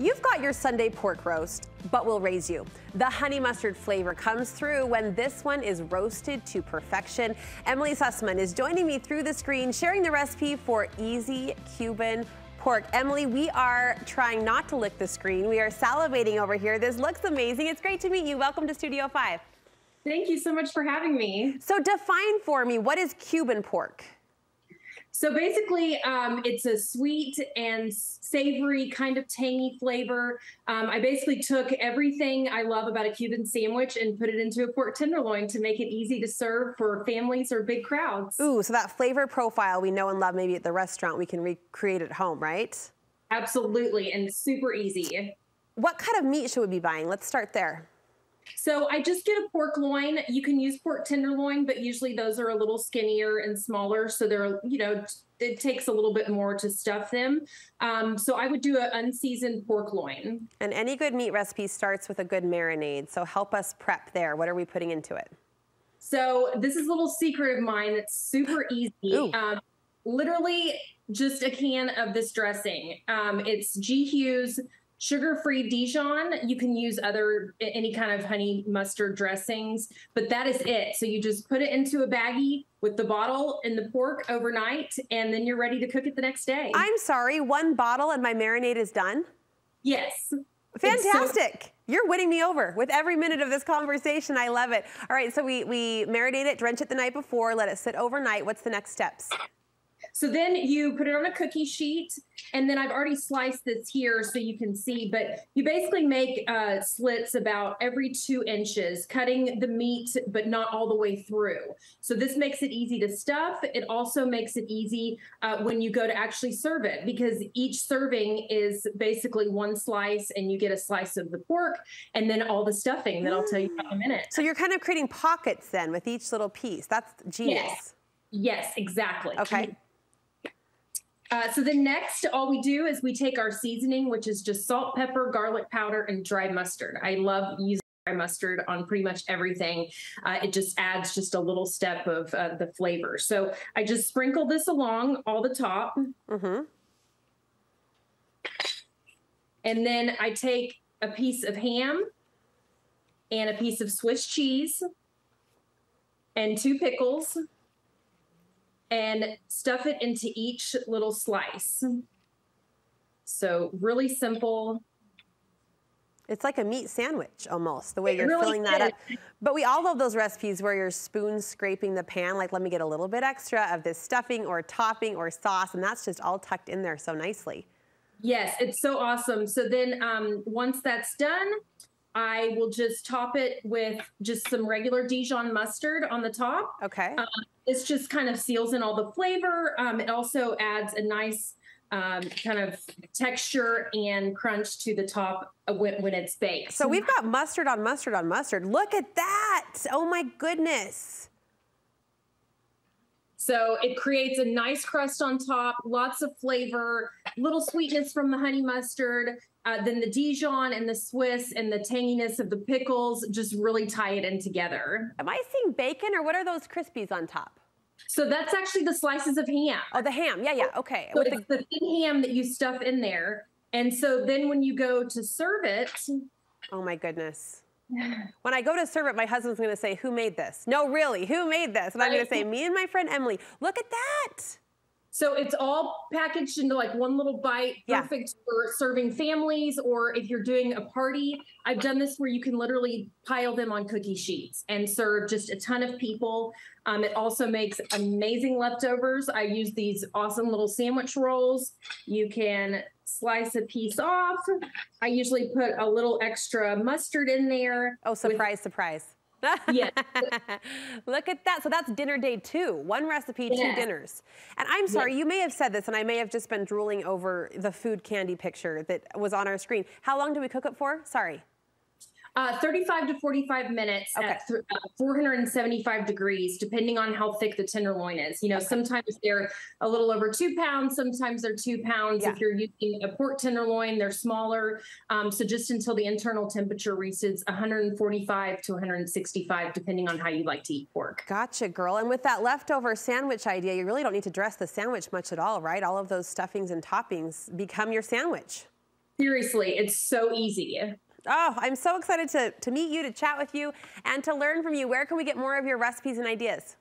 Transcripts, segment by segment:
You've got your Sunday pork roast, but we'll raise you. The honey mustard flavor comes through when this one is roasted to perfection. Emily Susman is joining me through the screen, sharing the recipe for easy Cuban pork. Emily, we are trying not to lick the screen. We are salivating over here. This looks amazing. It's great to meet you. Welcome to Studio 5. Thank you so much for having me. So define for me, what is Cuban pork? So basically, it's a sweet and savory kind of tangy flavor. I basically took everything I love about a Cuban sandwich and put it into a pork tenderloin to make it easy to serve for families or big crowds. Ooh, so that flavor profile we know and love maybe at the restaurant, we can recreate at home, right? Absolutely, and super easy. What kind of meat should we be buying? Let's start there. So I just get a pork loin. You can use pork tenderloin, but usually those are a little skinnier and smaller. So they're, it takes a little bit more to stuff them. So I would do an unseasoned pork loin. And any good meat recipe starts with a good marinade. So help us prep there. What are we putting into it? So this is a little secret of mine that's super easy. Literally just a can of this dressing. It's G. Hughes sugar-free Dijon. You can use any kind of honey mustard dressings, but that is it. So you just put it into a baggie with the bottle and the pork overnight, and then you're ready to cook it the next day. I'm sorry, one bottle and my marinade is done? Yes. Fantastic. You're winning me over with every minute of this conversation. I love it. All right, so we marinate it, drench it the night before, let it sit overnight. What's the next steps? So then you put it on a cookie sheet, and then I've already sliced this here so you can see, but you basically make slits about every 2 inches, cutting the meat, but not all the way through. So this makes it easy to stuff. It also makes it easy when you go to actually serve it, because each serving is basically 1 slice, and you get a slice of the pork and then all the stuffing that I'll tell you about in a minute. So you're kind of creating pockets then with each little piece. That's genius. Yes, exactly. Okay. So then next, all we do is we take our seasoning, which is just salt, pepper, garlic powder, and dry mustard. I love using dry mustard on pretty much everything. It just adds just a little step of the flavor. So I just sprinkle this along all the top. And then I take a piece of ham and a piece of Swiss cheese and 2 pickles, and stuff it into each little slice. So really simple. It's like a meat sandwich almost, the way you're really filling that up. But we all love those recipes where you're spoon scraping the pan, like let me get a little bit extra of this stuffing or topping or sauce, and that's just all tucked in there so nicely. Yes, it's so awesome. So then once that's done, I will just top it with just some regular Dijon mustard on the top. Okay. This just kind of seals in all the flavor. It also adds a nice kind of texture and crunch to the top when it's baked. So we've got mustard on mustard on mustard. Look at that. Oh my goodness. So it creates a nice crust on top, lots of flavor, little sweetness from the honey mustard. Then the Dijon and the Swiss and the tanginess of the pickles just really tie it in together. Am I seeing bacon, or what are those crispies on top? So that's actually the slices of ham. Oh, the ham. Yeah, okay. So it's the thin ham that you stuff in there. And so then when you go to serve it. Oh my goodness. When I go to serve it, my husband's going to say, who made this? No, really, who made this? And I'm going to say, me and my friend Emily. Look at that. So it's all packaged into like one little bite, perfect for serving families, or if you're doing a party. I've done this where you can literally pile them on cookie sheets and serve just a ton of people. It also makes amazing leftovers. I use these awesome little sandwich rolls. You can slice a piece off. I usually put a little extra mustard in there. Oh, surprise, surprise. Yeah. Look at that. So that's dinner day 2. 1 recipe, 2 dinners. And I'm sorry, you may have said this, and I may have just been drooling over the food candy picture that was on our screen. How long do we cook it for? Sorry. 35 to 45 minutes at 475 degrees, depending on how thick the tenderloin is. Sometimes they're a little over 2 pounds, sometimes they're 2 pounds. If you're using a pork tenderloin, they're smaller. So just until the internal temperature reaches 145 to 165, depending on how you like to eat pork. Gotcha, girl. And with that leftover sandwich idea, you really don't need to dress the sandwich much at all, right? All of those stuffings and toppings become your sandwich. Seriously, it's so easy. Oh, I'm so excited to meet you, to chat with you, and to learn from you. Where can we get more of your recipes and ideas?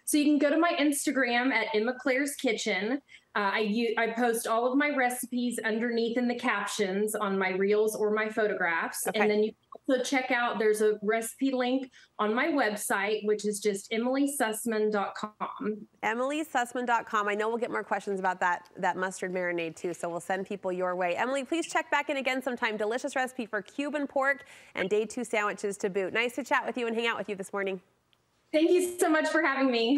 So you can go to my Instagram at Emma Claire's Kitchen. I post all of my recipes underneath in the captions on my reels or my photographs. Okay. And then you can also check out, there's a recipe link on my website, which is just emilysusman.com. emilysusman.com. I know we'll get more questions about that mustard marinade too, so we'll send people your way. Emily, please check back in again sometime. Delicious recipe for Cuban pork and day 2 sandwiches to boot. Nice to chat with you and hang out with you this morning. Thank you so much for having me.